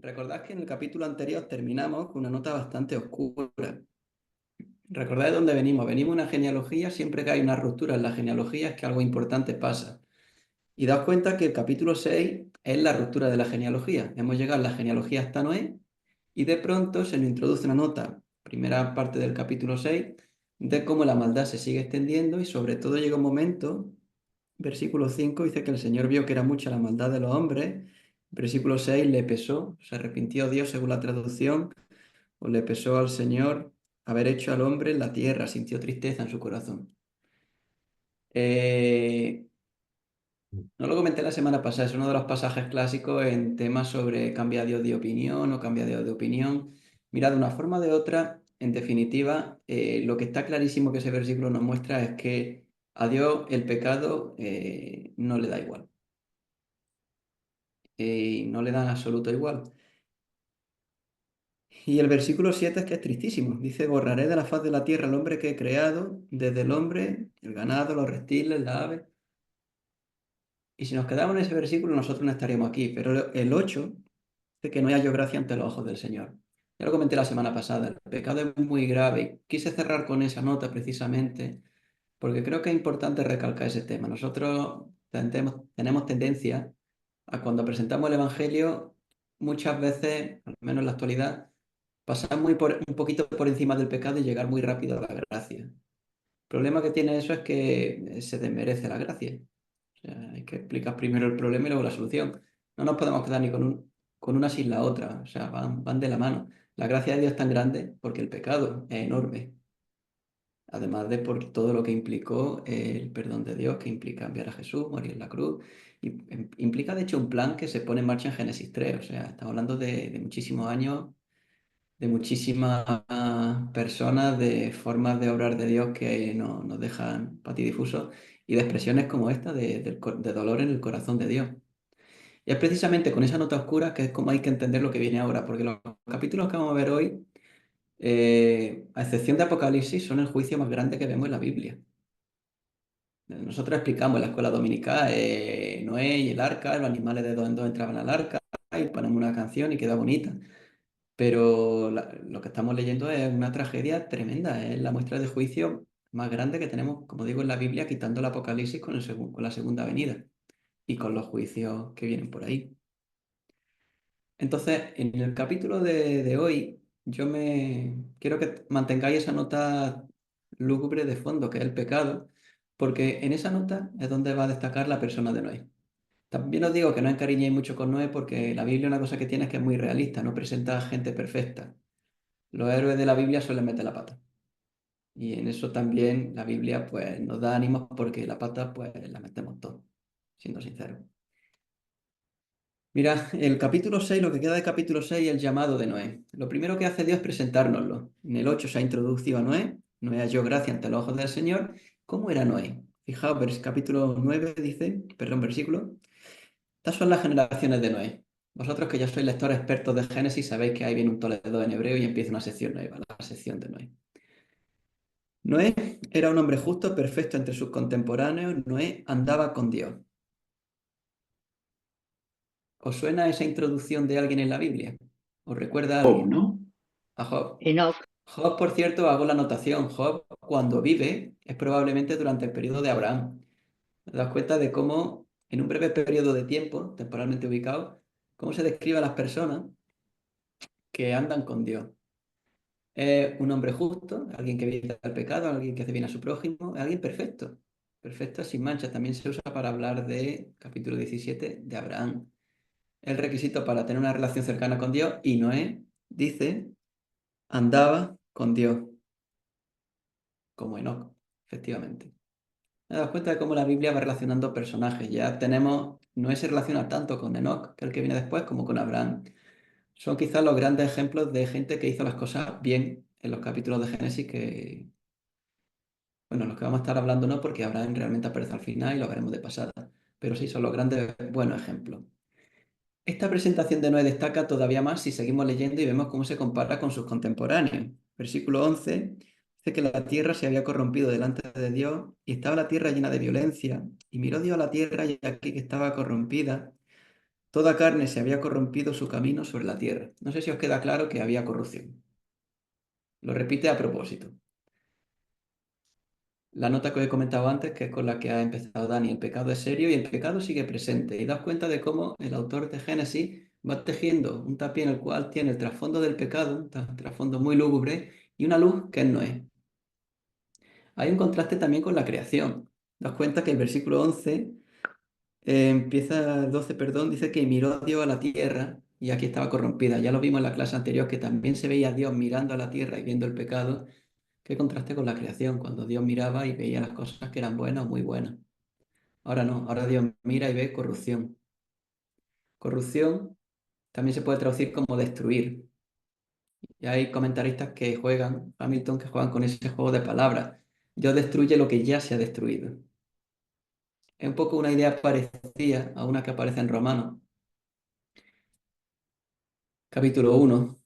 Recordad que en el capítulo anterior terminamos con una nota bastante oscura. Recordad de dónde venimos. Venimos de una genealogía, siempre que hay una ruptura en la genealogía es que algo importante pasa. Y daos cuenta que el capítulo 6 es la ruptura de la genealogía. Hemos llegado a la genealogía hasta Noé y de pronto se nos introduce una nota, primera parte del capítulo 6, de cómo la maldad se sigue extendiendo y sobre todo llega un momento, versículo 5 dice que el Señor vio que era mucha la maldad de los hombres. Versículo 6 le pesó, se arrepintió Dios según la traducción, o le pesó al Señor haber hecho al hombre en la tierra, sintió tristeza en su corazón. Eh, no lo comenté la semana pasada, es uno de los pasajes clásicos en temas sobre cambia Dios de opinión o cambia Dios de opinión. Mira, de una forma o de otra, en definitiva, lo que está clarísimo que ese versículo nos muestra es que a Dios el pecado no le da igual. No le da en absoluto igual. Y el versículo 7 es que es tristísimo. Dice, borraré de la faz de la tierra al hombre que he creado, desde el hombre, el ganado, los reptiles, las aves. Y si nos quedamos en ese versículo, nosotros no estaríamos aquí. Pero el 8 dice que no haya gracia ante los ojos del Señor. Ya lo comenté la semana pasada. El pecado es muy grave. Quise cerrar con esa nota precisamente porque creo que es importante recalcar ese tema. Nosotros tenemos tendencia a cuando presentamos el Evangelio, muchas veces, al menos en la actualidad, pasar un poquito por encima del pecado y llegar muy rápido a la gracia. El problema que tiene eso es que se desmerece la gracia. O sea, hay que explicar primero el problema y luego la solución. No nos podemos quedar ni con una sin la otra. O sea, van de la mano. La gracia de Dios es tan grande porque el pecado es enorme. Además de por todo lo que implicó el perdón de Dios, que implica enviar a Jesús, morir en la cruz. Y implica, de hecho, un plan que se pone en marcha en Génesis 3. O sea, estamos hablando de muchísimos años, de muchísimas personas, de formas de obrar de Dios que nos dejan patidifusos y de expresiones como esta de dolor en el corazón de Dios. Y es precisamente con esa nota oscura que es como hay que entender lo que viene ahora, porque los capítulos que vamos a ver hoy, a excepción de Apocalipsis, son el juicio más grande que vemos en la Biblia. Nosotros explicamos en la escuela dominical Noé y el arca, los animales de dos en dos entraban al arca y ponemos una canción y queda bonita. Pero lo que estamos leyendo es una tragedia tremenda, es la muestra de juicio más grande que tenemos, como digo, en la Biblia, quitando el Apocalipsis con la segunda venida y con los juicios que vienen por ahí. Entonces, en el capítulo de hoy, quiero que mantengáis esa nota lúgubre de fondo, que es el pecado, porque en esa nota es donde va a destacar la persona de Noé. También os digo que no encariñéis mucho con Noé porque la Biblia una cosa que tiene es que es muy realista, no presenta gente perfecta. Los héroes de la Biblia suelen meter la pata. Y en eso también la Biblia pues nos da ánimos porque la pata pues la metemos todos, siendo sinceros. Mira, el capítulo 6, lo que queda de capítulo 6 es el llamado de Noé. Lo primero que hace Dios es presentárnoslo. En el 8 se ha introducido a Noé. Noé halló gracia ante los ojos del Señor. ¿Cómo era Noé? Fijaos, capítulo 9 dice, perdón, versículo. Estas son las generaciones de Noé. Vosotros que ya sois lectores expertos de Génesis sabéis que ahí viene un Toledo en hebreo y empieza una sección nueva, la sección de Noé. Noé era un hombre justo, perfecto entre sus contemporáneos. Noé andaba con Dios. ¿Os suena esa introducción de alguien en la Biblia? ¿Os recuerda a Job, alguien? ¿no? A Job. Enoch. Job, por cierto, hago la anotación. Job, cuando vive, es probablemente durante el periodo de Abraham. Te das cuenta de cómo, en un breve periodo de tiempo, temporalmente ubicado, cómo se describe a las personas que andan con Dios. Es un hombre justo, alguien que evita el pecado, alguien que hace bien a su prójimo, alguien perfecto. Perfecto, sin mancha. También se usa para hablar de, capítulo 17, de Abraham. El requisito para tener una relación cercana con Dios, y Noé dice, andaba con Dios, como Enoc, efectivamente. Me das cuenta de cómo la Biblia va relacionando personajes. Ya tenemos, Noé se relaciona tanto con Enoc, que es el que viene después, como con Abraham. Son quizás los grandes ejemplos de gente que hizo las cosas bien en los capítulos de Génesis que, bueno, los que vamos a estar hablando no, porque Abraham realmente aparece al final y lo veremos de pasada, pero sí son los grandes buenos ejemplos. Esta presentación de Noé destaca todavía más si seguimos leyendo y vemos cómo se compara con sus contemporáneos. Versículo 11 dice que la tierra se había corrompido delante de Dios y estaba la tierra llena de violencia. Y miró Dios a la tierra y aquí que estaba corrompida Toda carne se había corrompido su camino sobre la tierra. No sé si os queda claro que había corrupción. Lo repite a propósito. La nota que os he comentado antes, que es con la que ha empezado Dani, el pecado es serio y el pecado sigue presente. Y daos cuenta de cómo el autor de Génesis va tejiendo un tapiz en el cual tiene el trasfondo del pecado, un trasfondo muy lúgubre, y una luz que es Noé. Hay un contraste también con la creación. Daos cuenta que el versículo 11 empieza, 12, perdón, dice que miró Dios a la tierra y aquí estaba corrompida. Ya lo vimos en la clase anterior, que también se veía a Dios mirando a la tierra y viendo el pecado. Qué contraste con la creación, cuando Dios miraba y veía las cosas que eran buenas o muy buenas. Ahora no, ahora Dios mira y ve corrupción. Corrupción también se puede traducir como destruir. Y hay comentaristas que juegan, Hamilton, que juegan con ese juego de palabras. Dios destruye lo que ya se ha destruido. Es un poco una idea parecida a una que aparece en Romanos, capítulo 1,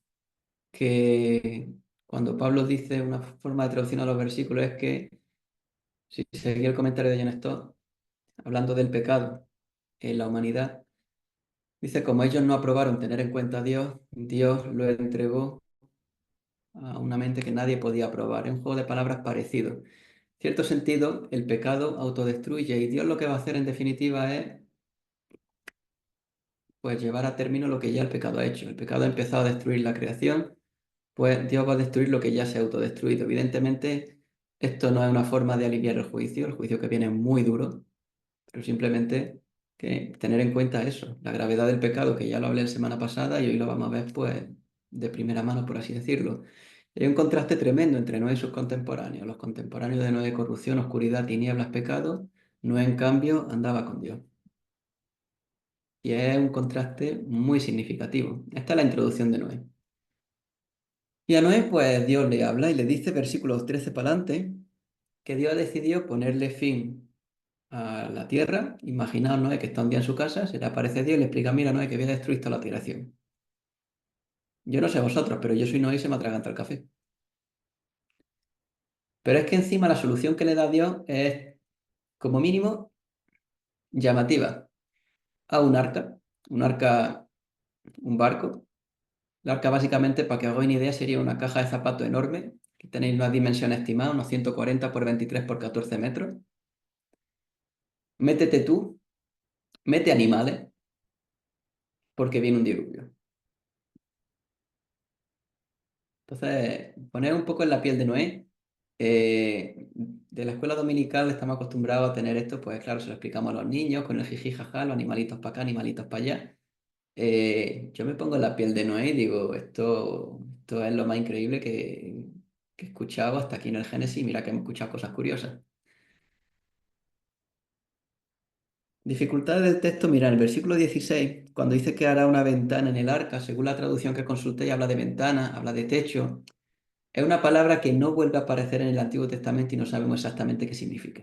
que cuando Pablo dice una forma de traducción a los versículos es que, si seguía el comentario de John Stott, hablando del pecado en la humanidad, dice, como ellos no aprobaron tener en cuenta a Dios, Dios lo entregó a una mente que nadie podía aprobar. Es un juego de palabras parecido. En cierto sentido, el pecado autodestruye y Dios lo que va a hacer en definitiva es pues llevar a término lo que ya el pecado ha hecho. El pecado ha empezado a destruir la creación, pues Dios va a destruir lo que ya se ha autodestruido. Evidentemente, esto no es una forma de aliviar el juicio que viene es muy duro, pero simplemente que tener en cuenta eso, la gravedad del pecado, que ya lo hablé la semana pasada y hoy lo vamos a ver pues de primera mano, por así decirlo. Y hay un contraste tremendo entre Noé y sus contemporáneos. Los contemporáneos de Noé, corrupción, oscuridad, tinieblas, pecado. Noé, en cambio, andaba con Dios. Y es un contraste muy significativo. Esta es la introducción de Noé. Y a Noé, pues Dios le habla y le dice, versículos 13 para adelante, que Dios decidió ponerle fin a la tierra. Imaginaos Noé que está un día en su casa, se le aparece Dios y le explica, mira Noé, que voy a destruir toda la creación. Yo no sé vosotros, pero yo soy Noé y se me atraganta el café. Pero es que encima la solución que le da Dios es, como mínimo, llamativa. A un arca, un barco. El arca básicamente, para que os hagáis una idea, sería una caja de zapato enorme, que tenéis una dimensión estimada, unos 140 por 23 por 14 metros. Métete tú, mete animales, porque viene un diluvio. Entonces, poner un poco en la piel de Noé. De la escuela dominical estamos acostumbrados a tener esto, pues claro, se lo explicamos a los niños con el jiji jaja, los animalitos para acá, animalitos para allá. Yo me pongo en la piel de Noé y digo, esto es lo más increíble que he escuchado hasta aquí en el Génesis. Mira que hemos escuchado cosas curiosas. Dificultades del texto, mira, en el versículo 16, cuando dice que hará una ventana en el arca, según la traducción que consulté, habla de ventana, habla de techo. Es una palabra que no vuelve a aparecer en el Antiguo Testamento y no sabemos exactamente qué significa.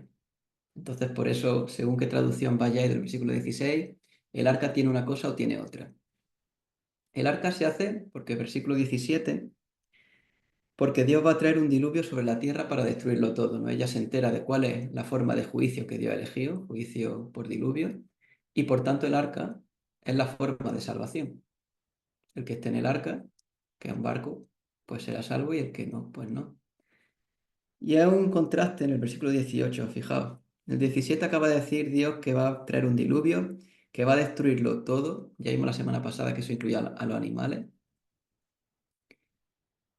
Entonces, por eso, según qué traducción vayáis del versículo 16, el arca tiene una cosa o tiene otra. El arca se hace, porque versículo 17, porque Dios va a traer un diluvio sobre la tierra para destruirlo todo, ¿no? Ella se entera de cuál es la forma de juicio que Dios ha elegido, juicio por diluvio, y por tanto el arca es la forma de salvación. El que esté en el arca, que es un barco, pues será salvo y el que no, pues no. Y hay un contraste en el versículo 18, fijaos. El 17 acaba de decir Dios que va a traer un diluvio, que va a destruirlo todo. Ya vimos la semana pasada que eso incluye a los animales.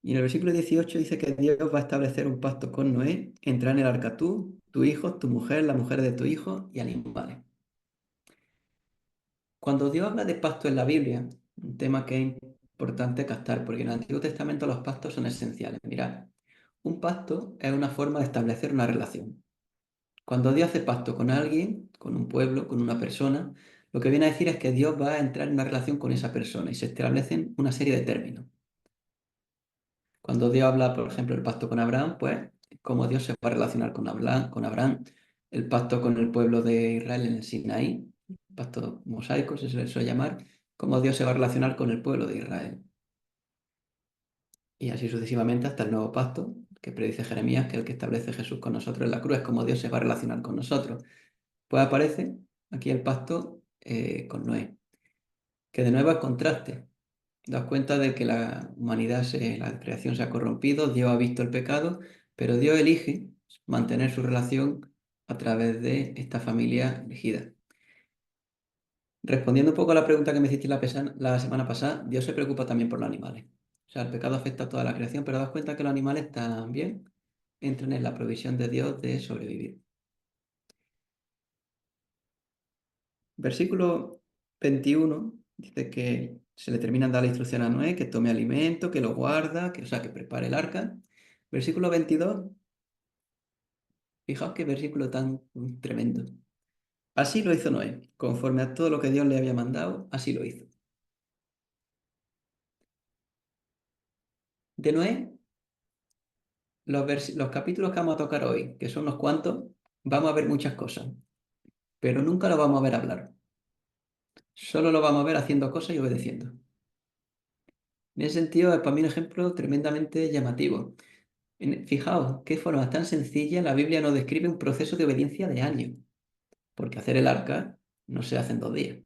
Y en el versículo 18 dice que Dios va a establecer un pacto con Noé, entrar en el arca tú, tu hijo, tu mujer, la mujer de tu hijo y animales. Cuando Dios habla de pacto en la Biblia, un tema que es importante captar, porque en el Antiguo Testamento los pactos son esenciales. Mirad, un pacto es una forma de establecer una relación. Cuando Dios hace pacto con alguien, con un pueblo, con una persona, lo que viene a decir es que Dios va a entrar en una relación con esa persona y se establecen una serie de términos. Cuando Dios habla, por ejemplo, el pacto con Abraham, pues cómo Dios se va a relacionar con Abraham, el pacto con el pueblo de Israel en el Sinaí, el pacto mosaico, se suele llamar, cómo Dios se va a relacionar con el pueblo de Israel. Y así sucesivamente hasta el nuevo pacto, que predice Jeremías, que es el que establece Jesús con nosotros en la cruz, es cómo Dios se va a relacionar con nosotros. Pues aparece aquí el pacto con Noé. que de nuevo es contraste. Das cuenta de que la humanidad, la creación se ha corrompido, Dios ha visto el pecado, pero Dios elige mantener su relación a través de esta familia elegida. Respondiendo un poco a la pregunta que me hiciste la semana pasada, Dios se preocupa también por los animales. O sea, el pecado afecta a toda la creación, pero das cuenta que los animales también entran en la provisión de Dios de sobrevivir. Versículo 21 dice que se le terminan de dar la instrucción a Noé, que tome alimento, que lo guarda, que, o sea, que prepare el arca. Versículo 22, fijaos qué versículo tan tremendo. Así lo hizo Noé, conforme a todo lo que Dios le había mandado, así lo hizo. De Noé, los capítulos que vamos a tocar hoy, que son unos cuantos, vamos a ver muchas cosas, pero nunca lo vamos a ver hablar. Solo lo vamos a ver haciendo cosas y obedeciendo. En ese sentido, es para mí un ejemplo tremendamente llamativo. Fijaos, qué forma tan sencilla la Biblia nos describe un proceso de obediencia de años, porque hacer el arca no se hace en 2 días.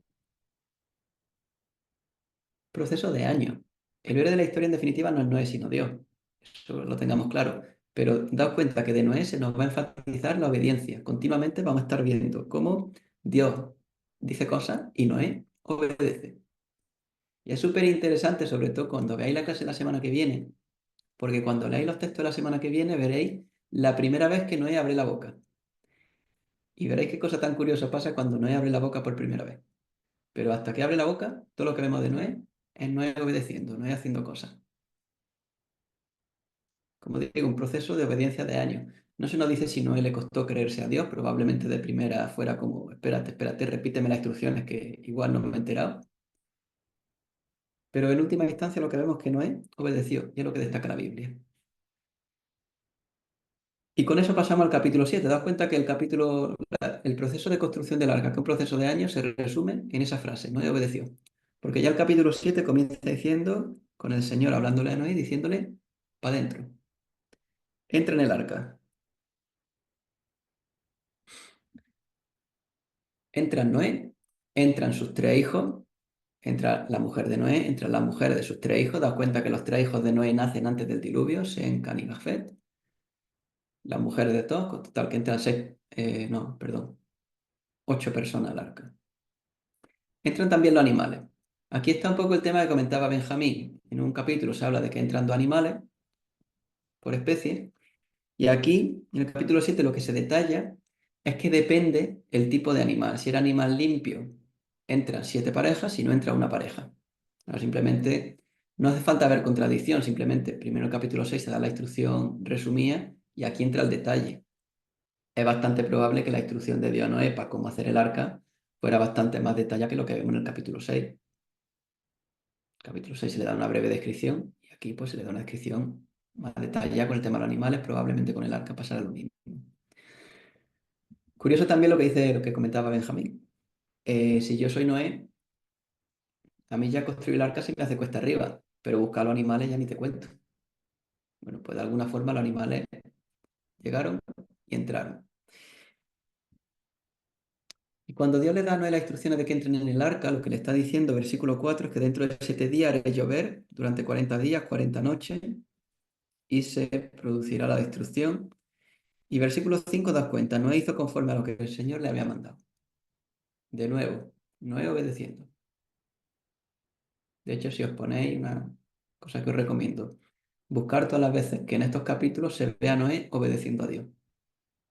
Proceso de años. El héroe de la historia en definitiva no es Noé, sino Dios. Eso lo tengamos claro. Pero daos cuenta que de Noé se nos va a enfatizar la obediencia. Continuamente vamos a estar viendo cómo Dios dice cosas y Noé obedece. Y es súper interesante, sobre todo cuando veáis la clase la semana que viene, porque cuando leáis los textos de la semana que viene veréis la primera vez que Noé abre la boca. Y veréis qué cosa tan curiosa pasa cuando Noé abre la boca por primera vez. Pero hasta que abre la boca, todo lo que vemos de Noé es Noé obedeciendo, Noé haciendo cosas. Como digo, un proceso de obediencia de años. No se nos dice si Noé le costó creerse a Dios, probablemente de primera fuera como, espérate, espérate, repíteme las instrucciones que igual no me he enterado. Pero en última instancia lo que vemos es que Noé obedeció, y es lo que destaca la Biblia. Y con eso pasamos al capítulo 7. ¿Te das cuenta que el proceso de construcción del arca, que es un proceso de años, se resume en esa frase, Noé obedeció? Porque ya el capítulo 7 comienza diciendo, con el Señor hablándole a Noé, diciéndole, para adentro, entra en el arca. Entra Noé, entran sus 3 hijos, entra la mujer de Noé, entran las mujeres de sus 3 hijos. Das cuenta que los 3 hijos de Noé nacen antes del diluvio, Sem, Cam y Jafet. Las mujeres de todos, con total que entran no, perdón, 8 personas al arca. Entran también los animales. Aquí está un poco el tema que comentaba Benjamín. En un capítulo se habla de que entran 2 animales por especie. Y aquí, en el capítulo 7 lo que se detalla es que depende el tipo de animal. Si era animal limpio, entran 7 parejas, si no entra una pareja. Ahora, simplemente, no hace falta ver contradicción, simplemente, primero el capítulo 6 se da la instrucción resumida y aquí entra el detalle. Es bastante probable que la instrucción de Dios a Noé para cómo hacer el arca fuera bastante más detallada que lo que vemos en el capítulo 6. Capítulo 6 se le da una breve descripción y aquí pues se le da una descripción más detallada con el tema de los animales, probablemente con el arca pasará lo mismo. Curioso también lo que dice, lo que comentaba Benjamín. Si yo soy Noé, a mí ya construir el arca se me hace cuesta arriba, pero buscar a los animales ya ni te cuento. Bueno, pues de alguna forma los animales llegaron y entraron. Y cuando Dios le da a Noé las instrucciones de que entren en el arca, lo que le está diciendo, versículo 4, es que dentro de 7 días haré llover durante 40 días, 40 noches, y se producirá la destrucción. Y versículo 5 da cuenta, Noé hizo conforme a lo que el Señor le había mandado. De nuevo, Noé obedeciendo. De hecho, si os ponéis una cosa que os recomiendo, buscar todas las veces que en estos capítulos se ve a Noé obedeciendo a Dios.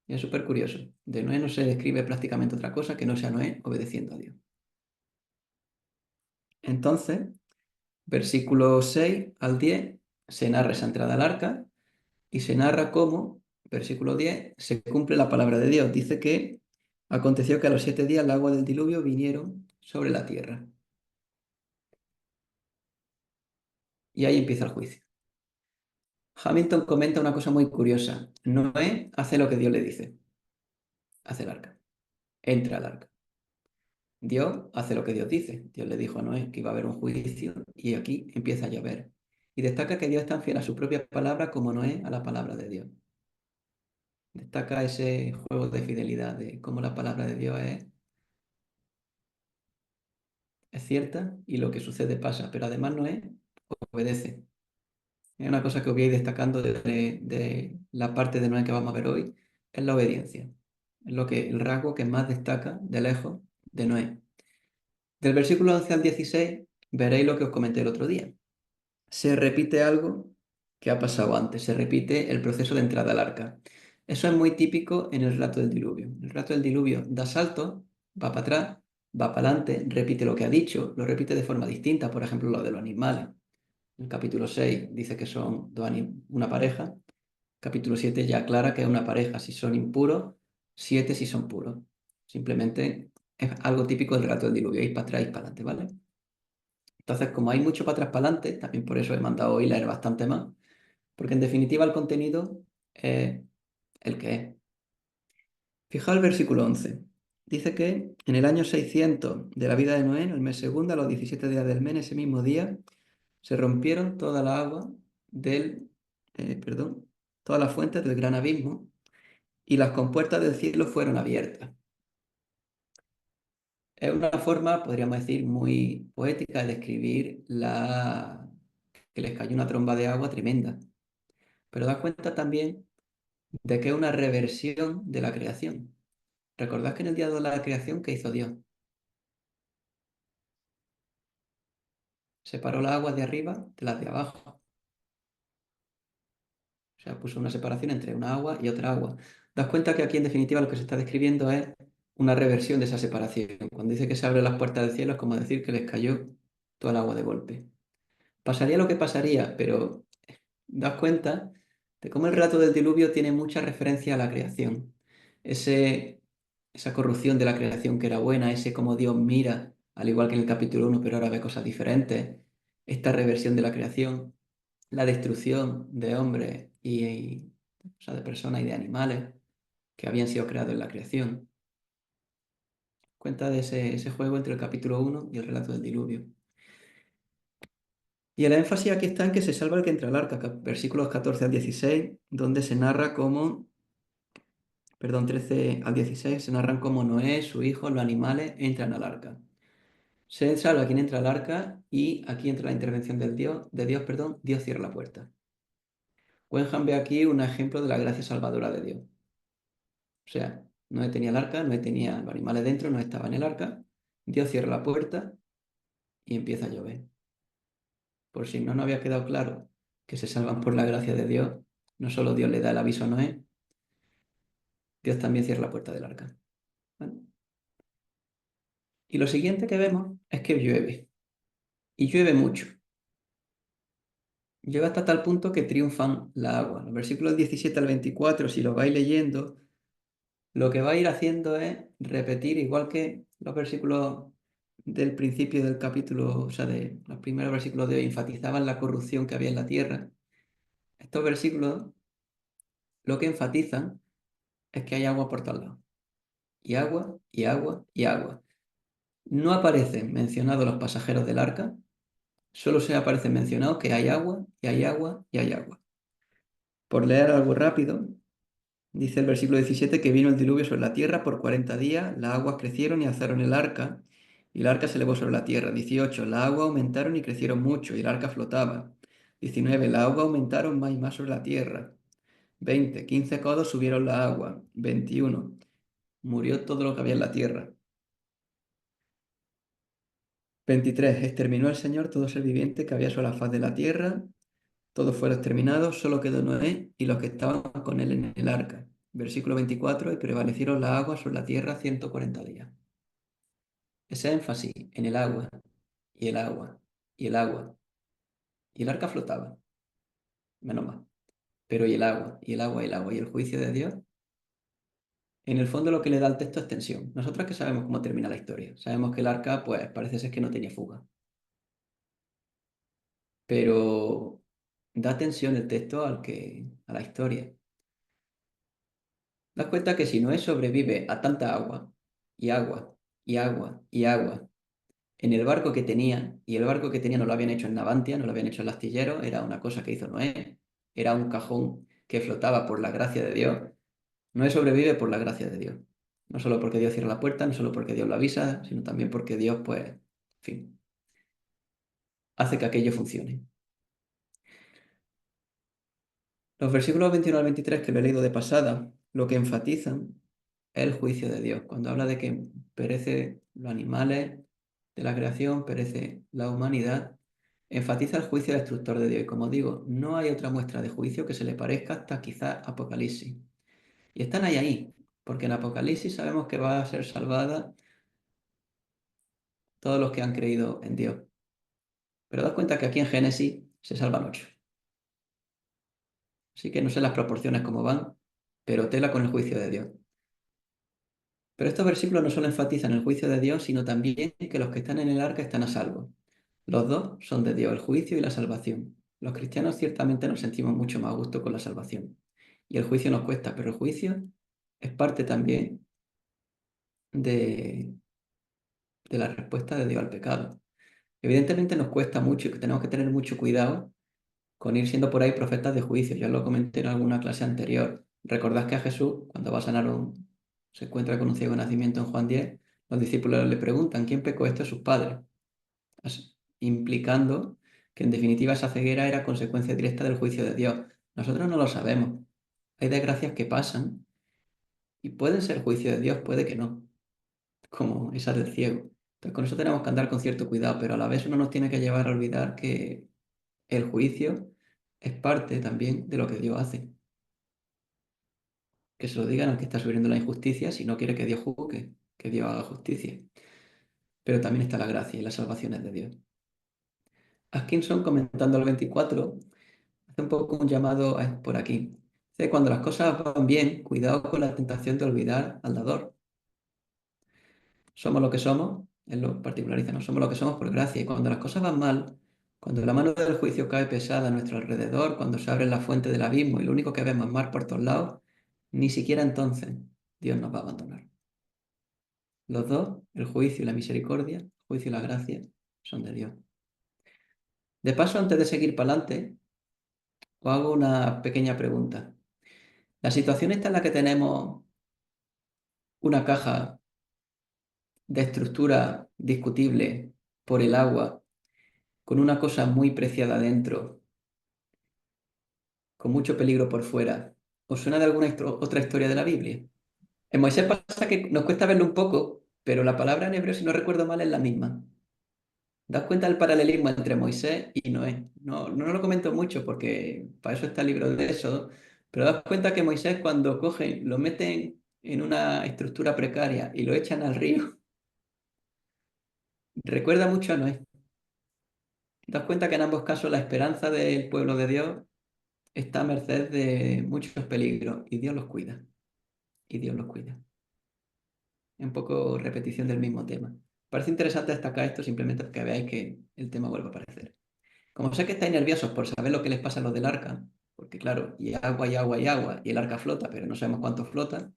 Y es súper curioso. De Noé no se describe prácticamente otra cosa que no sea Noé obedeciendo a Dios. Entonces, versículo 6 al 10 se narra esa entrada al arca y se narra cómo, versículo 10, se cumple la palabra de Dios. Dice que aconteció que a los 7 días el agua del diluvio vinieron sobre la tierra. Y ahí empieza el juicio. Hamilton comenta una cosa muy curiosa. Noé hace lo que Dios le dice. Hace el arca. Entra al arca. Dios hace lo que Dios dice. Dios le dijo a Noé que iba a haber un juicio y aquí empieza a llover. Y destaca que Dios es tan fiel a su propia palabra como Noé a la palabra de Dios. Destaca ese juego de fidelidad de cómo la palabra de Dios es cierta y lo que sucede pasa, pero además Noé obedece. Es una cosa que os voy a ir destacando de la parte de Noé que vamos a ver hoy, es la obediencia. Es el rasgo que más destaca de lejos de Noé. Del versículo 11 al 16 veréis lo que os comenté el otro día. Se repite algo que ha pasado antes, se repite el proceso de entrada al arca. Eso es muy típico en el relato del diluvio. El relato del diluvio da salto, va para atrás, va para adelante, repite lo que ha dicho, lo repite de forma distinta, por ejemplo, lo de los animales. En el capítulo 6 dice que son una pareja. Capítulo 7 ya aclara que es una pareja si son impuros, 7 si son puros. Simplemente es algo típico del relato del diluvio, ir para atrás y para adelante, ¿vale? Entonces, como hay mucho para atrás para adelante, también por eso he mandado hoy leer bastante más, porque en definitiva el contenido es el que es. Fijaos el versículo 11. Dice que en el año 600 de la vida de Noé, en el mes segundo, a los 17 días del mes, en ese mismo día, se rompieron toda la agua perdón, todas las fuentes del gran abismo y las compuertas del cielo fueron abiertas. Es una forma, podríamos decir, muy poética de describir que les cayó una tromba de agua tremenda. Pero da cuenta también de que es una reversión de la creación. Recordad que en el día de la creación, ¿qué hizo Dios? Separó las aguas de arriba de las de abajo. O sea, puso una separación entre una agua y otra agua. Das cuenta que aquí en definitiva lo que se está describiendo es una reversión de esa separación. Cuando dice que se abren las puertas del cielo es como decir que les cayó toda el agua de golpe. Pasaría lo que pasaría, pero das cuenta de cómo el relato del diluvio tiene mucha referencia a la creación. Ese, esa corrupción de la creación que era buena, ese cómo Dios mira, al igual que en el capítulo 1, pero ahora ve cosas diferentes. Esta reversión de la creación, la destrucción de hombres o sea, de personas y de animales que habían sido creados en la creación. Cuenta de ese juego entre el capítulo 1 y el relato del diluvio. Y el énfasis aquí está en que se salva el que entra al arca, versículos 14 al 16, donde se narra cómo, perdón, 13 al 16, se narran cómo Noé, su hijo, los animales entran al arca. Se salva quien entra al arca y aquí entra la intervención de Dios, perdón, Dios cierra la puerta. Wenham ve aquí un ejemplo de la gracia salvadora de Dios. O sea, Noé tenía el arca, Noé tenía los animales dentro, no estaba en el arca, Dios cierra la puerta y empieza a llover. Por si no había quedado claro que se salvan por la gracia de Dios, no solo Dios le da el aviso a Noé, Dios también cierra la puerta del arca. ¿Vale? Y lo siguiente que vemos es que llueve, y llueve mucho. Llueve hasta tal punto que triunfan la agua. Los versículos 17 al 24, si los vais leyendo, lo que va a ir haciendo es repetir, igual que los versículos del principio del capítulo, o sea, de los primeros versículos de hoy, enfatizaban la corrupción que había en la tierra. Estos versículos lo que enfatizan es que hay agua por todos lados. Y agua, y agua, y agua. No aparecen mencionados los pasajeros del arca, solo se aparece mencionado que hay agua, y hay agua, y hay agua. Por leer algo rápido, dice el versículo 17 que vino el diluvio sobre la tierra por 40 días, las aguas crecieron y alzaron el arca, y el arca se elevó sobre la tierra. 18, las aguas aumentaron y crecieron mucho, y el arca flotaba. 19, las aguas aumentaron más y más sobre la tierra. 20, 15 codos subieron la agua. 21, murió todo lo que había en la tierra. 23, exterminó el Señor todo ser viviente que había sobre la faz de la tierra. Todos fueron exterminados, solo quedó Noé y los que estaban con él en el arca. Versículo 24, y prevalecieron las aguas sobre la tierra 140 días. Ese énfasis en el agua, y el agua, y el agua. Y el arca flotaba, menos mal. Pero y el agua, y el agua, y el agua, y el juicio de Dios. En el fondo lo que le da al texto es tensión. Nosotros que sabemos cómo termina la historia. Sabemos que el arca, pues parece ser que no tenía fuga. Pero da tensión el texto a la historia. Das cuenta que si Noé sobrevive a tanta agua, y agua, y agua, y agua, en el barco que tenía, y el barco que tenía no lo habían hecho en Navantia, no lo habían hecho en el astillero, era una cosa que hizo Noé, era un cajón que flotaba por la gracia de Dios. Noé sobrevive por la gracia de Dios. No solo porque Dios cierra la puerta, no solo porque Dios lo avisa, sino también porque Dios, pues, fin, hace que aquello funcione. Los versículos 21 al 23 que lo he leído de pasada, lo que enfatizan es el juicio de Dios. Cuando habla de que perece los animales de la creación, perece la humanidad, enfatiza el juicio destructor de Dios. Y como digo, no hay otra muestra de juicio que se le parezca hasta quizás Apocalipsis. Y están ahí, porque en Apocalipsis sabemos que va a ser salvada todos los que han creído en Dios. Pero das cuenta que aquí en Génesis se salvan 8. Así que no sé las proporciones cómo van, pero tela con el juicio de Dios. Pero estos versículos no solo enfatizan el juicio de Dios, sino también que los que están en el arca están a salvo. Los dos son de Dios, el juicio y la salvación. Los cristianos ciertamente nos sentimos mucho más a gusto con la salvación. Y el juicio nos cuesta, pero el juicio es parte también de, de la respuesta de Dios al pecado. Evidentemente nos cuesta mucho y que tenemos que tener mucho cuidado con ir siendo por ahí profetas de juicio. Ya lo comenté en alguna clase anterior. Recordad que a Jesús, cuando va a sanar se encuentra con un ciego de nacimiento en Juan 10, los discípulos le preguntan, ¿quién pecó esto? Sus padres, implicando que en definitiva esa ceguera era consecuencia directa del juicio de Dios. Nosotros no lo sabemos. Hay desgracias que pasan y pueden ser juicio de Dios, puede que no, como esa del ciego. Entonces con eso tenemos que andar con cierto cuidado, pero a la vez uno nos tiene que llevar a olvidar que el juicio es parte también de lo que Dios hace. Que se lo digan al que está sufriendo la injusticia si no quiere que Dios juzgue, que Dios haga justicia. Pero también está la gracia y las salvaciones de Dios. Atkinson, comentando el 24, hace un poco un llamado por aquí. Dice, cuando las cosas van bien, cuidado con la tentación de olvidar al dador. Somos lo que somos, él lo particulariza, no somos lo que somos por gracia. Y cuando las cosas van mal, cuando la mano del juicio cae pesada a nuestro alrededor, cuando se abre la fuente del abismo y lo único que vemos es mar por todos lados, ni siquiera entonces Dios nos va a abandonar. Los dos, el juicio y la misericordia, el juicio y la gracia, son de Dios. De paso, antes de seguir para adelante, os hago una pequeña pregunta. La situación está en la que tenemos una caja de estructura discutible por el agua, con una cosa muy preciada dentro, con mucho peligro por fuera. ¿Os suena de alguna otra historia de la Biblia? En Moisés pasa que nos cuesta verlo un poco, pero la palabra en hebreo, si no recuerdo mal, es la misma. ¿Das cuenta del paralelismo entre Moisés y Noé? No, no lo comento mucho porque para eso está el libro de Éxodo, pero das cuenta que Moisés cuando cogen, lo meten en una estructura precaria y lo echan al río, recuerda mucho a Noé. Das cuenta que en ambos casos la esperanza del pueblo de Dios está a merced de muchos peligros y Dios los cuida, y Dios los cuida. Es un poco repetición del mismo tema. Parece interesante destacar esto simplemente porque veáis que el tema vuelve a aparecer. Como sé que estáis nerviosos por saber lo que les pasa a los del arca, porque claro, y agua y agua y agua, y el arca flota, pero no sabemos cuánto flota.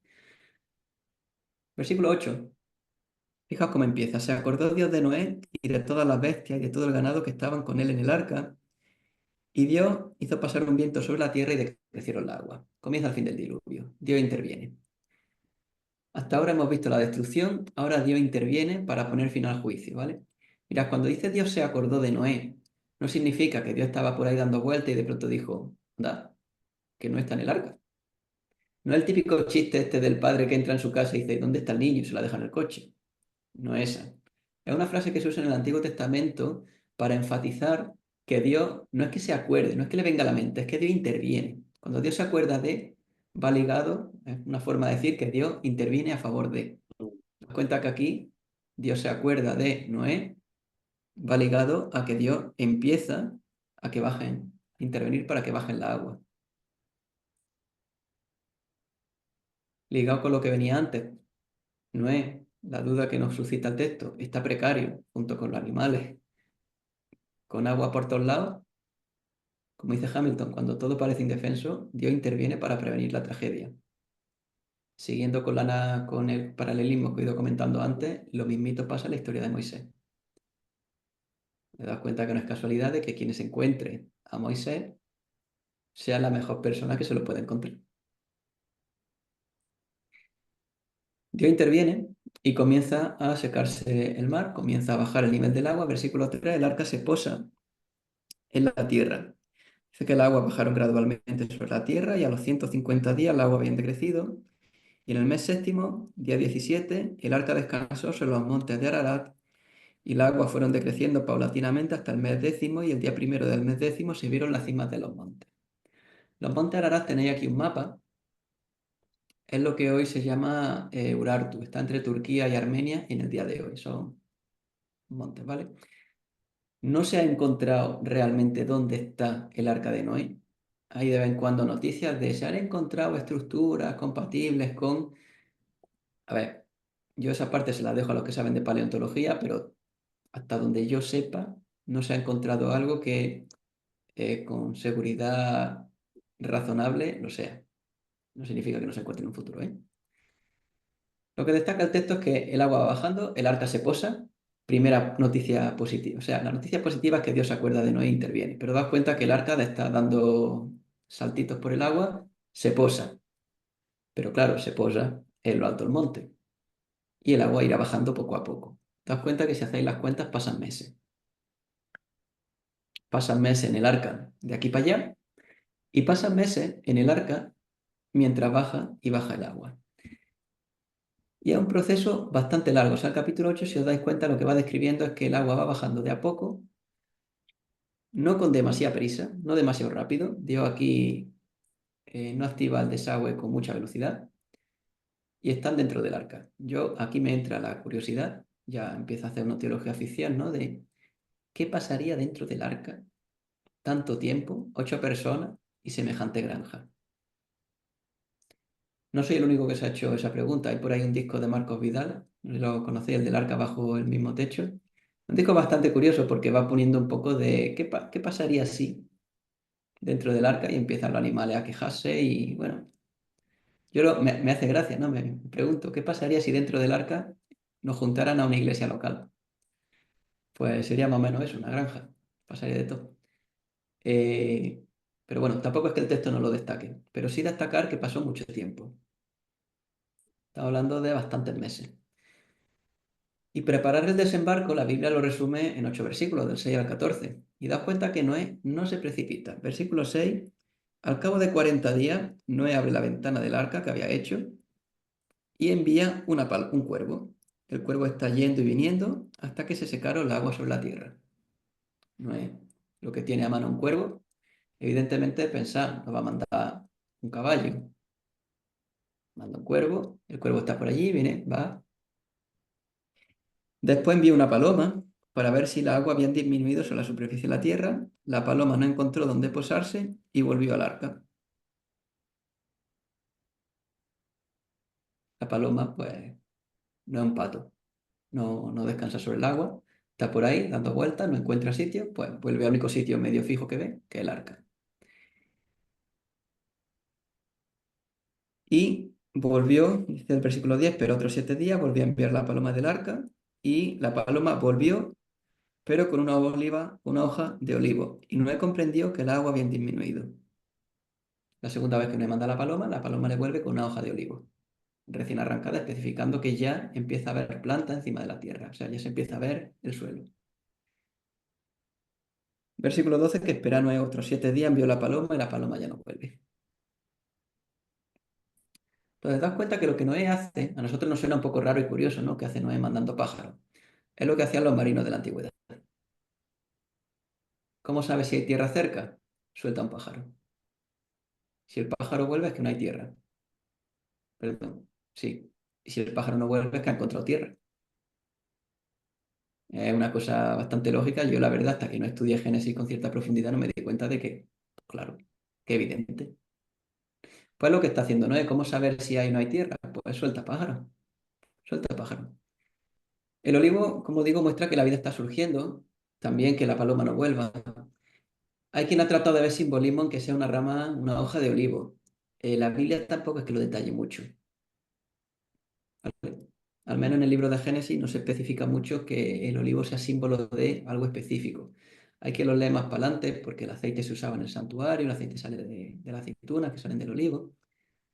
Versículo 8. Fijaos cómo empieza. Se acordó Dios de Noé y de todas las bestias y de todo el ganado que estaban con él en el arca, y Dios hizo pasar un viento sobre la tierra y decrecieron las aguas. Comienza el fin del diluvio. Dios interviene. Hasta ahora hemos visto la destrucción, ahora Dios interviene para poner fin al juicio, ¿vale? Mirad, cuando dice Dios se acordó de Noé, no significa que Dios estaba por ahí dando vueltas y de pronto dijo, anda, que no está en el arca. No es el típico chiste este del padre que entra en su casa y dice, ¿dónde está el niño? Y se la deja en el coche. No es esa. Es una frase que se usa en el Antiguo Testamento para enfatizar que Dios no es que se acuerde, no es que le venga a la mente, es que Dios interviene. Cuando Dios se acuerda de, va ligado, es una forma de decir que Dios interviene a favor de. Nos cuenta que aquí Dios se acuerda de Noé, va ligado a que Dios empieza a que bajen, a intervenir para que bajen la agua. Ligado con lo que venía antes. Noé, la duda que nos suscita el texto, está precario junto con los animales, con agua por todos lados. Como dice Hamilton, cuando todo parece indefenso, Dios interviene para prevenir la tragedia. Siguiendo con el paralelismo que he ido comentando antes, lo mismito pasa en la historia de Moisés. Te das cuenta que no es casualidad de que quien se encuentre a Moisés sea la mejor persona que se lo pueda encontrar. Dios interviene y comienza a secarse el mar, comienza a bajar el nivel del agua. Versículo 3, el arca se posa en la tierra. Dice que el agua bajaron gradualmente sobre la tierra y a los 150 días el agua había decrecido. Y en el mes séptimo, día 17, el arca descansó sobre los montes de Ararat y las aguas fueron decreciendo paulatinamente hasta el mes décimo y el día primero del mes décimo se vieron las cimas de los montes. Los montes Ararat tenéis aquí un mapa, es lo que hoy se llama Urartu, está entre Turquía y Armenia en el día de hoy, son montes, ¿vale? No se ha encontrado realmente dónde está el arca de Noé. Hay de vez en cuando noticias de se han encontrado estructuras compatibles con... A ver, yo esa parte se la dejo a los que saben de paleontología, pero hasta donde yo sepa, no se ha encontrado algo que con seguridad razonable lo sea. No significa que no se encuentre en un futuro, ¿eh? Lo que destaca el texto es que el agua va bajando, el arca se posa. Primera noticia positiva. O sea, la noticia positiva es que Dios se acuerda de Noé e interviene. Pero das cuenta que el arca está dando saltitos por el agua, se posa. Pero claro, se posa en lo alto del monte. Y el agua irá bajando poco a poco. Das cuenta que si hacéis las cuentas pasan meses. Pasan meses en el arca de aquí para allá y pasan meses en el arca mientras baja y baja el agua. Y es un proceso bastante largo. O sea, el capítulo 8, si os dais cuenta, lo que va describiendo es que el agua va bajando de a poco, no con demasiada prisa, no demasiado rápido. Dios aquí no activa el desagüe con mucha velocidad y están dentro del arca. Yo aquí me entra la curiosidad, ya empiezo a hacer una teología oficial, ¿no? De qué pasaría dentro del arca tanto tiempo, 8 personas y semejante granja. No soy el único que se ha hecho esa pregunta. Hay por ahí un disco de Marcos Vidal, no sé si lo conocéis, el del arca bajo el mismo techo. Un disco bastante curioso porque va poniendo un poco de qué pasaría si dentro del arca y empiezan los animales a quejarse y bueno, me hace gracia, ¿no? Me pregunto, ¿qué pasaría si dentro del arca nos juntaran a una iglesia local? Pues sería más o menos eso, una granja. Pasaría de todo. Eh, pero bueno, tampoco es que el texto no lo destaque, pero sí destacar que pasó mucho tiempo. Estamos hablando de bastantes meses. Y preparar el desembarco, la Biblia lo resume en 8 versículos, del 6 al 14. Y das cuenta que Noé no se precipita. Versículo 6, al cabo de 40 días, Noé abre la ventana del arca que había hecho y envía un cuervo. El cuervo está yendo y viniendo hasta que se secaron las aguas sobre la tierra. Noé, lo que tiene a mano un cuervo, evidentemente pensar, no va a mandar un caballo, manda un cuervo, el cuervo está por allí, viene, va. Después envió una paloma para ver si la agua había disminuido sobre la superficie de la tierra. La paloma no encontró dónde posarse y volvió al arca. La paloma, pues, no es un pato, no descansa sobre el agua, está por ahí dando vueltas, no encuentra sitio, pues vuelve al único sitio medio fijo que ve, que es el arca. Y volvió, dice el versículo 10, pero otros 7 días volvió a enviar la paloma del arca y la paloma volvió, pero con una hoja de olivo. Y Noé comprendió que el agua había disminuido. La segunda vez que me manda la paloma le vuelve con una hoja de olivo recién arrancada, especificando que ya empieza a haber planta encima de la tierra, o sea, ya se empieza a ver el suelo. Versículo 12, que espera Noé otros 7 días, envió la paloma y la paloma ya no vuelve. Entonces, das cuenta que lo que Noé hace, a nosotros nos suena un poco raro y curioso, ¿no? Que hace Noé mandando pájaros. Es lo que hacían los marinos de la antigüedad. ¿Cómo sabes si hay tierra cerca? Suelta un pájaro. Si el pájaro vuelve es que no hay tierra. Perdón, sí. Y si el pájaro no vuelve es que ha encontrado tierra. Es una cosa bastante lógica. Yo, la verdad, hasta que no estudié Génesis con cierta profundidad, no me di cuenta de que, claro, que evidente. Pues lo que está haciendo Noé, ¿cómo saber si hay o no hay tierra? Pues suelta pájaro, suelta pájaro. El olivo, como digo, muestra que la vida está surgiendo, también que la paloma no vuelva. Hay quien ha tratado de ver simbolismo en que sea una rama, una hoja de olivo. La Biblia tampoco es que lo detalle mucho. ¿Vale? Al menos en el libro de Génesis no se especifica mucho que el olivo sea símbolo de algo específico. Hay que lo lee más para adelante porque el aceite se usaba en el santuario, el aceite sale de la aceituna que salen del olivo,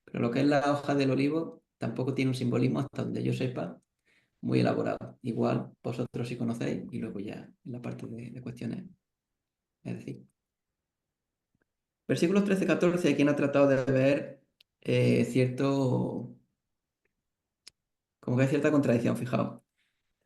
pero lo que es la hoja del olivo tampoco tiene un simbolismo hasta donde yo sepa, muy elaborado. Igual vosotros sí conocéis y luego ya en la parte de cuestiones. Es decir, versículos 13-14 hay quien ha tratado de ver cierto, como que hay cierta contradicción, fijaos.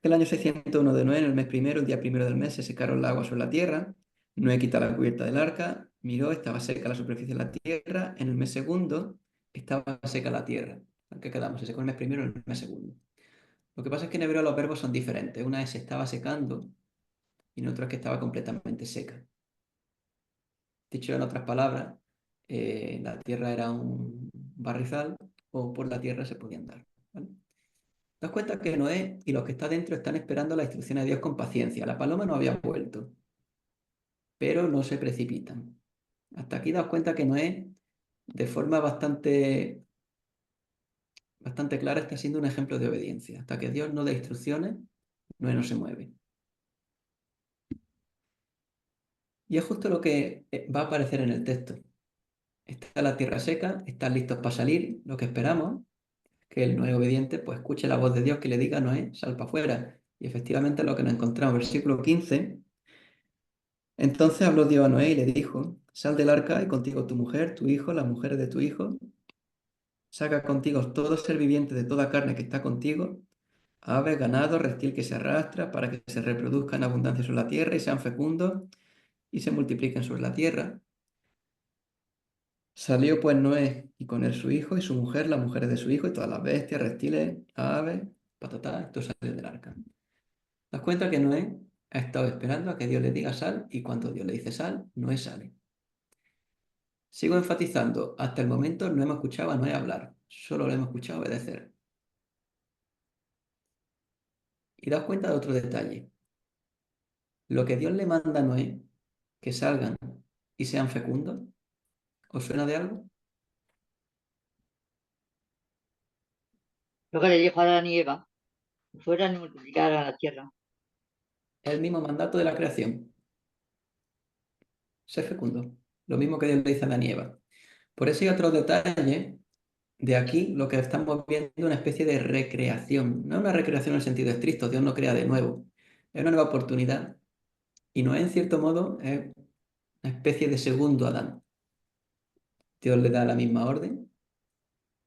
El año 601 de Noé, en el mes primero, el día primero del mes, se secaron las aguas sobre la tierra. Noé quitó la cubierta del arca, miró, estaba seca la superficie de la tierra. En el mes segundo estaba seca la tierra. ¿En qué quedamos? Se secó el mes primero, en el mes segundo. Lo que pasa es que en hebreo los verbos son diferentes. Una es se estaba secando y en otra es que estaba completamente seca. Dicho en otras palabras, la tierra era un barrizal o por la tierra se podía andar. ¿Vale? Das cuenta que Noé y los que están dentro están esperando la instrucción de Dios con paciencia. La paloma no había vuelto, pero no se precipitan. Hasta aquí das cuenta que Noé, de forma bastante clara, está siendo un ejemplo de obediencia. Hasta que Dios no dé instrucciones, Noé no se mueve. Y es justo lo que va a aparecer en el texto. Está la tierra seca, están listos para salir, lo que esperamos, que el Noé obediente pues escuche la voz de Dios que le diga, Noé, sal para afuera. Y efectivamente es lo que nos encontramos, versículo 15. Entonces habló Dios a Noé y le dijo, sal del arca y contigo tu mujer, tu hijo, las mujeres de tu hijo, saca contigo todo ser viviente de toda carne que está contigo, ave, ganado, reptil que se arrastra, para que se reproduzca en abundancia sobre la tierra y sean fecundos y se multipliquen sobre la tierra. Salió pues Noé y con él su hijo y su mujer, las mujeres de su hijo y todas las bestias, reptiles, aves, patatá, esto sale del arca. Das cuenta que Noé ha estado esperando a que Dios le diga sal y cuando Dios le dice sal, Noé sale. Sigo enfatizando, hasta el momento no hemos escuchado a Noé hablar, solo lo hemos escuchado obedecer. Y daos cuenta de otro detalle. Lo que Dios le manda a Noé, que salgan y sean fecundos, ¿os suena de algo? Lo que le dijo a Adán y Eva, fueran y multiplicaran la tierra. Es el mismo mandato de la creación, ser fecundo. Lo mismo que Dios le dice a Adán y Eva. Por eso hay otro detalle. De aquí lo que estamos viendo es una especie de recreación. No es una recreación en el sentido estricto, Dios no crea de nuevo. Es una nueva oportunidad. Y Noé, en cierto modo, es una especie de segundo Adán. Dios le da la misma orden,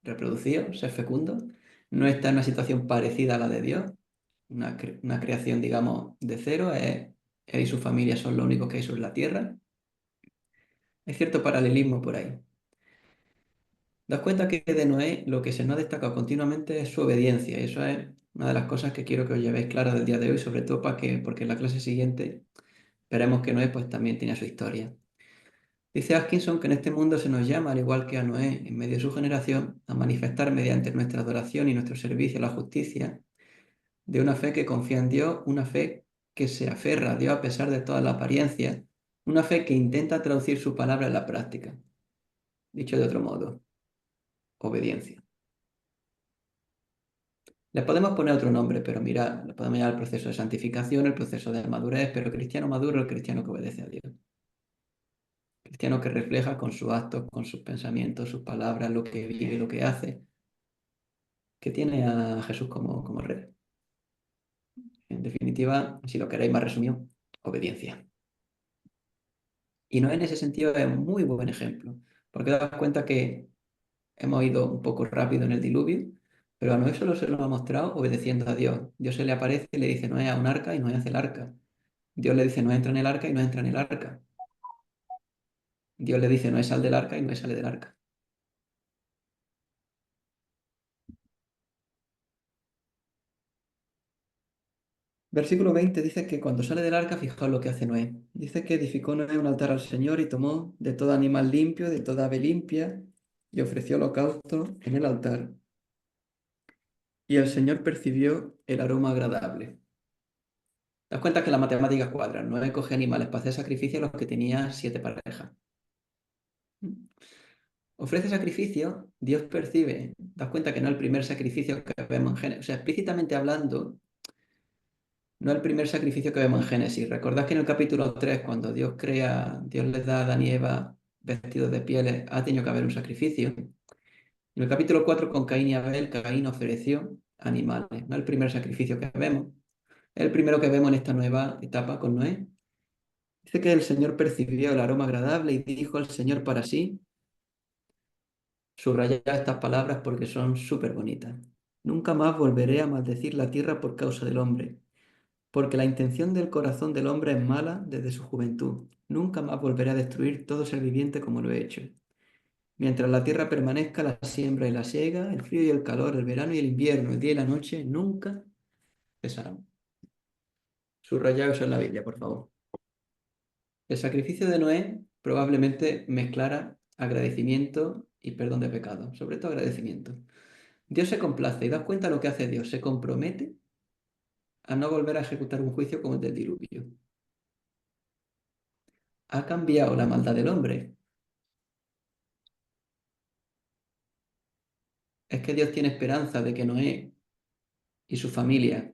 reproducir, ser fecundo. No está en una situación parecida a la de Dios, una creación, digamos, de cero. Él y su familia son los únicos que hay sobre la tierra. Hay cierto paralelismo por ahí. Das cuenta que de Noé lo que se nos ha destacado continuamente es su obediencia. Y eso es una de las cosas que quiero que os llevéis claras del día de hoy, sobre todo porque en la clase siguiente veremos que Noé pues, también tiene su historia. Dice Atkinson que en este mundo se nos llama, al igual que a Noé, en medio de su generación, a manifestar mediante nuestra adoración y nuestro servicio a la justicia, de una fe que confía en Dios, una fe que se aferra a Dios a pesar de toda la apariencia, una fe que intenta traducir su palabra en la práctica. Dicho de otro modo, obediencia. Le podemos poner otro nombre, pero mira, le podemos llamar el proceso de santificación, el proceso de madurez, pero cristiano maduro es el cristiano que obedece a Dios. Cristiano que refleja con sus actos, con sus pensamientos, sus palabras, lo que vive, lo que hace, que tiene a Jesús como rey. En definitiva, si lo queréis más resumido, obediencia. Y no en ese sentido es un muy buen ejemplo, porque das cuenta que hemos ido un poco rápido en el diluvio, pero a Noé solo se lo ha mostrado obedeciendo a Dios. Dios se le aparece y le dice, Noé, a un arca y Noé hace el arca. Dios le dice, no entra en el arca y no entra en el arca. Dios le dice, no sal del arca y no sale del arca. Versículo 20 dice que cuando sale del arca, fijaos lo que hace Noé. Dice que edificó Noé un altar al Señor y tomó de todo animal limpio, de toda ave limpia, y ofreció holocausto en el altar. Y el Señor percibió el aroma agradable. Das cuenta que las matemáticas cuadran. Noé coge animales para hacer sacrificio a los que tenía 7 parejas. Ofrece sacrificio, Dios percibe. Das cuenta que no es el primer sacrificio que vemos en Génesis. O sea, explícitamente hablando, no es el primer sacrificio que vemos en Génesis. Recordad que en el capítulo 3, cuando Dios crea, Dios les da a Adán y Eva vestidos de pieles, ha tenido que haber un sacrificio. En el capítulo 4, con Caín y Abel, Caín ofreció animales. No es el primer sacrificio que vemos, es el primero que vemos en esta nueva etapa con Noé. Dice que el Señor percibió el aroma agradable y dijo al Señor para sí, subraya estas palabras porque son súper bonitas. Nunca más volveré a maldecir la tierra por causa del hombre, porque la intención del corazón del hombre es mala desde su juventud. Nunca más volveré a destruir todo ser viviente como lo he hecho. Mientras la tierra permanezca, la siembra y la siega, el frío y el calor, el verano y el invierno, el día y la noche, nunca cesarán. Subrayado eso en la Biblia, por favor. El sacrificio de Noé probablemente mezclara agradecimiento y perdón de pecado, sobre todo agradecimiento. Dios se complace y das cuenta de lo que hace Dios, se compromete a no volver a ejecutar un juicio como el del diluvio. Ha cambiado la maldad del hombre. Es que Dios tiene esperanza de que Noé y su familia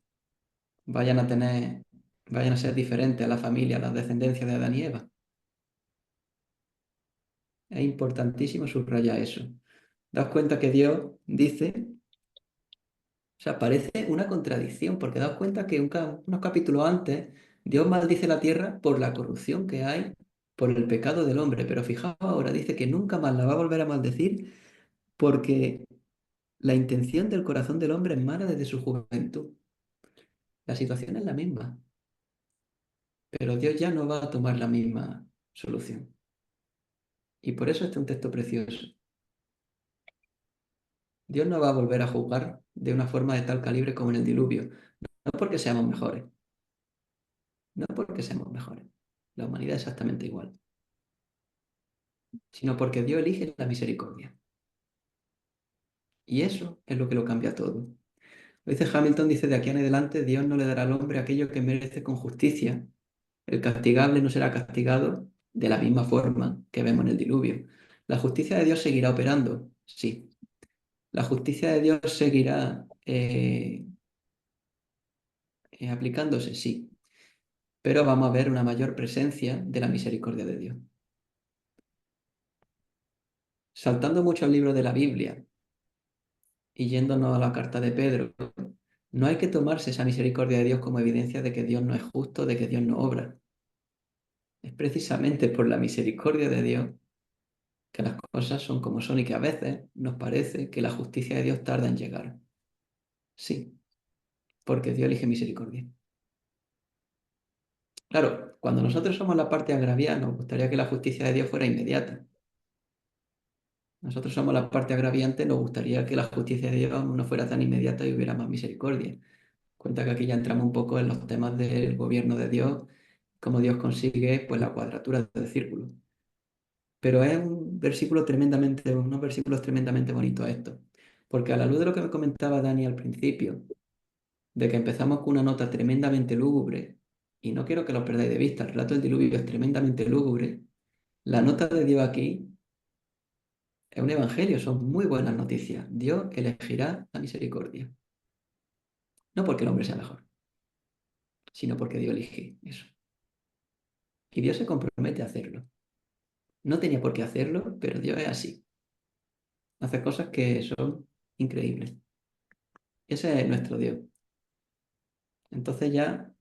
vayan a tener, vayan a ser diferentes a la familia, a la descendencia de Adán y Eva. Es importantísimo subrayar eso. Das cuenta que Dios dice, o sea, parece una contradicción, porque das cuenta que unos capítulos antes Dios maldice la tierra por la corrupción que hay, por el pecado del hombre, pero fijaos ahora, dice que nunca más la va a volver a maldecir porque la intención del corazón del hombre es mala desde su juventud. La situación es la misma, pero Dios ya no va a tomar la misma solución. Y por eso este es un texto precioso. Dios no va a volver a juzgar de una forma de tal calibre como en el diluvio, no porque seamos mejores, no porque seamos mejores. La humanidad es exactamente igual, sino porque Dios elige la misericordia. Y eso es lo que lo cambia todo. Lo dice Hamilton, dice, de aquí en adelante Dios no le dará al hombre aquello que merece con justicia. El castigable no será castigado de la misma forma que vemos en el diluvio. La justicia de Dios seguirá operando, sí. La justicia de Dios seguirá aplicándose, sí. Pero vamos a ver una mayor presencia de la misericordia de Dios. Saltando mucho al libro de la Biblia y yéndonos a la carta de Pedro, no hay que tomarse esa misericordia de Dios como evidencia de que Dios no es justo, de que Dios no obra. Es precisamente por la misericordia de Dios que las cosas son como son y que a veces nos parece que la justicia de Dios tarda en llegar. Sí, porque Dios elige misericordia. Claro, cuando nosotros somos la parte agraviada, nos gustaría que la justicia de Dios fuera inmediata. Nosotros somos la parte agraviante, nos gustaría que la justicia de Dios no fuera tan inmediata y hubiera más misericordia. Cuenta que aquí ya entramos un poco en los temas del gobierno de Dios, cómo Dios consigue pues, la cuadratura del círculo. Pero es unos versículos tremendamente bonitos estos. Porque a la luz de lo que me comentaba Dani al principio, de que empezamos con una nota tremendamente lúgubre, y no quiero que lo perdáis de vista, el relato del diluvio es tremendamente lúgubre, la nota de Dios aquí es un evangelio, son muy buenas noticias. Dios elegirá la misericordia. No porque el hombre sea mejor, sino porque Dios elige eso. Y Dios se compromete a hacerlo. No tenía por qué hacerlo, pero Dios es así. Hace cosas que son increíbles. Ese es nuestro Dios. Entonces ya,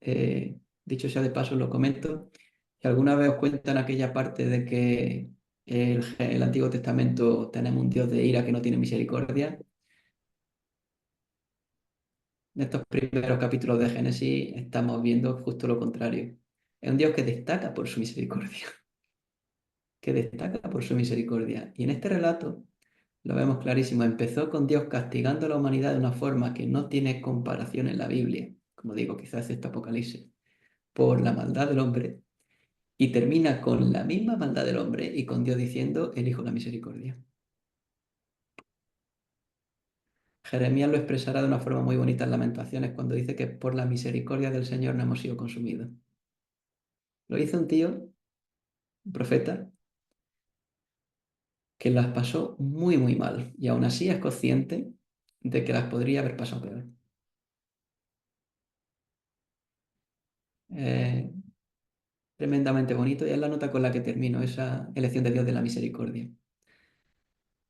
dicho sea de paso, lo comento. Si alguna vez os cuentan aquella parte de que el Antiguo Testamento tenemos un Dios de ira que no tiene misericordia, en estos primeros capítulos de Génesis estamos viendo justo lo contrario. Es un Dios que destaca por su misericordia, que destaca por su misericordia. Y en este relato lo vemos clarísimo. Empezó con Dios castigando a la humanidad de una forma que no tiene comparación en la Biblia, como digo, quizás este Apocalipsis, por la maldad del hombre. Y termina con la misma maldad del hombre y con Dios diciendo, elijo la misericordia. Jeremías lo expresará de una forma muy bonita en Lamentaciones cuando dice que por la misericordia del Señor no hemos sido consumidos. Lo hizo un tío, un profeta, que las pasó muy, muy mal y aún así es consciente de que las podría haber pasado peor. Eh, Tremendamente bonito y es la nota con la que termino esa elección de Dios de la misericordia.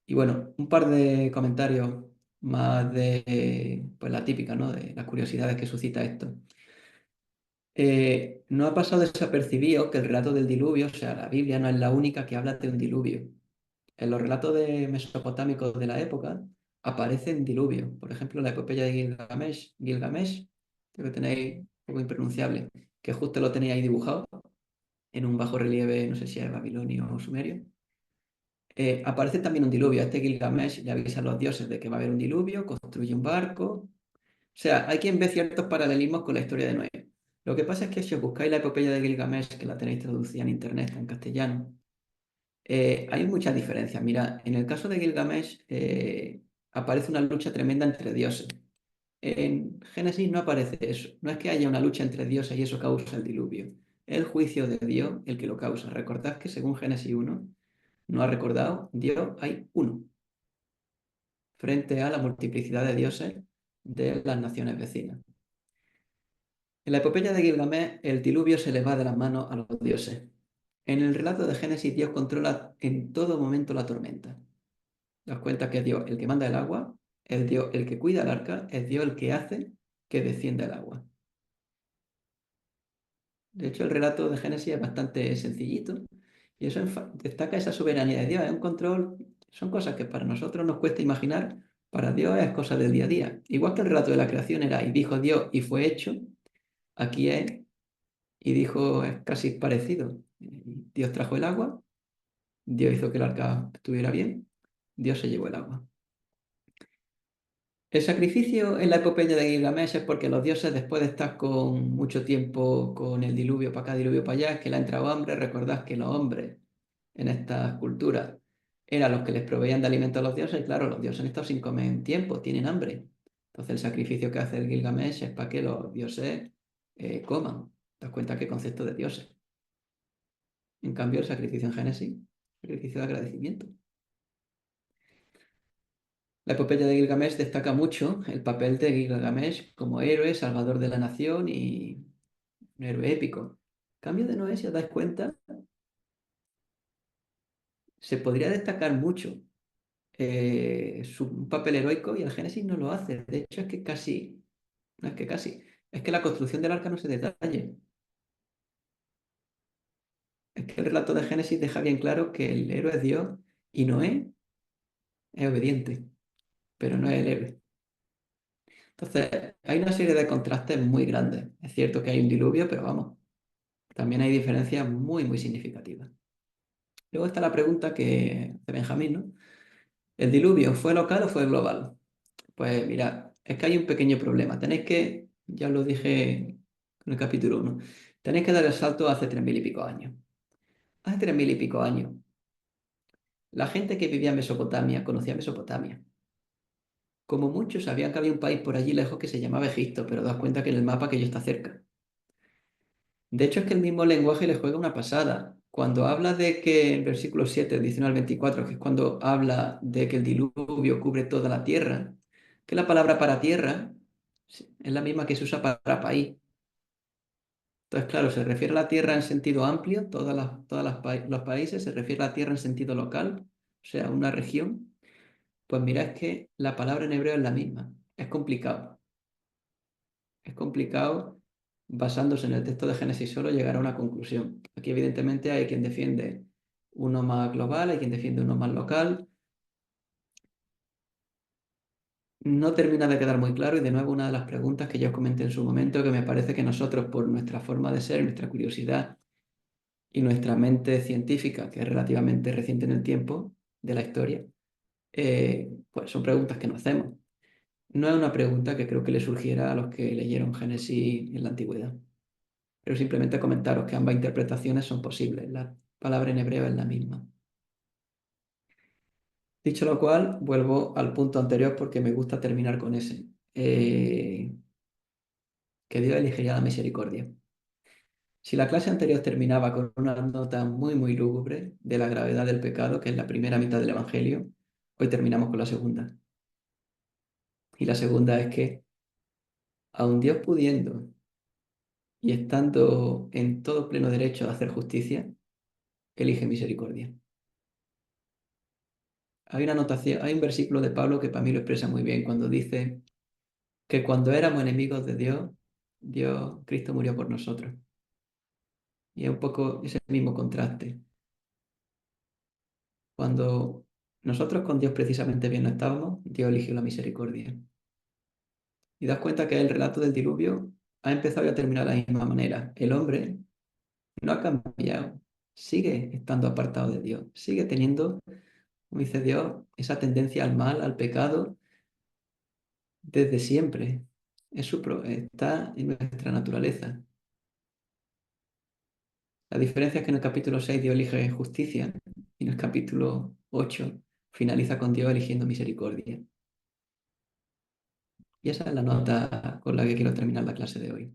Y bueno, un par de comentarios más de pues, la típica, ¿no? De las curiosidades que suscita esto. No ha pasado desapercibido que el relato del diluvio, o sea, la Biblia no es la única que habla de un diluvio. En los relatos de mesopotámicos de la época aparecen diluvios. Por ejemplo, la epopeya de Gilgamesh, que lo tenéis un poco impronunciable, que justo lo tenéis ahí dibujado en un bajo relieve, no sé si es babilonio o sumerio. Aparece también un diluvio. A este Gilgamesh le avisa a los dioses de que va a haber un diluvio, construye un barco. O sea, hay quien ve ciertos paralelismos con la historia de Noé. Lo que pasa es que si os buscáis la epopeya de Gilgamesh, que la tenéis traducida en internet, en castellano, hay muchas diferencias. Mira, en el caso de Gilgamesh aparece una lucha tremenda entre dioses. En Génesis no aparece eso. No es que haya una lucha entre dioses y eso causa el diluvio. Es el juicio de Dios el que lo causa. Recordad que según Génesis 1, no ha recordado, Dios hay uno, frente a la multiplicidad de dioses de las naciones vecinas. En la epopeya de Gilgamesh, el diluvio se le va de las manos a los dioses. En el relato de Génesis, Dios controla en todo momento la tormenta. Das cuenta que es Dios el que manda el agua, es Dios el que cuida el arca, es Dios el que hace que descienda el agua. De hecho, el relato de Génesis es bastante sencillito y eso destaca esa soberanía de Dios. Es un control, son cosas que para nosotros nos cuesta imaginar, para Dios es cosa del día a día. Igual que el relato de la creación era y dijo Dios y fue hecho, aquí es y dijo es casi parecido. Dios trajo el agua, Dios hizo que el arca estuviera bien, Dios se llevó el agua. El sacrificio en la epopeya de Gilgamesh es porque los dioses, después de estar con mucho tiempo con el diluvio para acá, diluvio para allá, es que le ha entrado hambre. Recordad que los hombres en estas culturas eran los que les proveían de alimento a los dioses, y claro, los dioses han estado sin comer en tiempo, tienen hambre. Entonces el sacrificio que hace el Gilgamesh es para que los dioses coman. ¿Te das cuenta qué concepto de dioses? En cambio, el sacrificio en Génesis, sacrificio de agradecimiento. La epopeya de Gilgamesh destaca mucho el papel de Gilgamesh como héroe, salvador de la nación y un héroe épico. En cambio de Noé, si os dais cuenta, se podría destacar mucho su papel heroico y el Génesis no lo hace. De hecho, es que casi, no es que casi, es que la construcción del arca no se detalle. Es que el relato de Génesis deja bien claro que el héroe es Dios y Noé es obediente, pero no es el héroe. Entonces, hay una serie de contrastes muy grandes. Es cierto que hay un diluvio, pero vamos, también hay diferencias muy, muy significativas. Luego está la pregunta de Benjamín, ¿no? ¿El diluvio fue local o fue global? Pues mira, es que hay un pequeño problema. Ya os lo dije en el capítulo 1, tenéis que dar el salto hace 3000 y pico años. Hace 3000 y pico años, la gente que vivía en Mesopotamia conocía Mesopotamia. Como muchos sabían que había un país por allí lejos que se llamaba Egipto, pero das cuenta que en el mapa aquello está cerca. De hecho, es que el mismo lenguaje le juega una pasada. Cuando habla de que en versículo 7, 19 al 24, que es cuando habla de que el diluvio cubre toda la tierra, que la palabra para tierra es la misma que se usa para país. Entonces, claro, se refiere a la tierra en sentido amplio, los países, se refiere a la tierra en sentido local, o sea, una región. Pues mira, es que la palabra en hebreo es la misma. Es complicado. Es complicado, basándose en el texto de Génesis solo, llegar a una conclusión. Aquí, evidentemente, hay quien defiende uno más global, hay quien defiende uno más local. No termina de quedar muy claro y de nuevo una de las preguntas que yo os comenté en su momento, que me parece que nosotros, por nuestra forma de ser, nuestra curiosidad y nuestra mente científica, que es relativamente reciente en el tiempo de la historia, pues son preguntas que no hacemos. No es una pregunta que creo que le surgiera a los que leyeron Génesis en la antigüedad. Pero simplemente comentaros que ambas interpretaciones son posibles. La palabra en hebreo es la misma. Dicho lo cual, vuelvo al punto anterior porque me gusta terminar con ese. Que Dios elegiría la misericordia. Si la clase anterior terminaba con una nota muy, muy lúgubre de la gravedad del pecado, que es la primera mitad del Evangelio, hoy terminamos con la segunda. Y la segunda es que, aun Dios pudiendo y estando en todo pleno derecho a hacer justicia, elige misericordia. Hay una anotación, hay un versículo de Pablo que para mí lo expresa muy bien cuando dice que cuando éramos enemigos de Dios, Cristo murió por nosotros. Y es un poco ese mismo contraste. Cuando nosotros con Dios precisamente bien no estábamos, Dios eligió la misericordia. Y das cuenta que el relato del diluvio ha empezado y ha terminado de la misma manera. El hombre no ha cambiado, sigue estando apartado de Dios, sigue teniendo, como dice Dios, esa tendencia al mal, al pecado, desde siempre. Está en nuestra naturaleza. La diferencia es que en el capítulo 6 Dios elige justicia y en el capítulo 8 finaliza con Dios eligiendo misericordia. Y esa es la nota con la que quiero terminar la clase de hoy.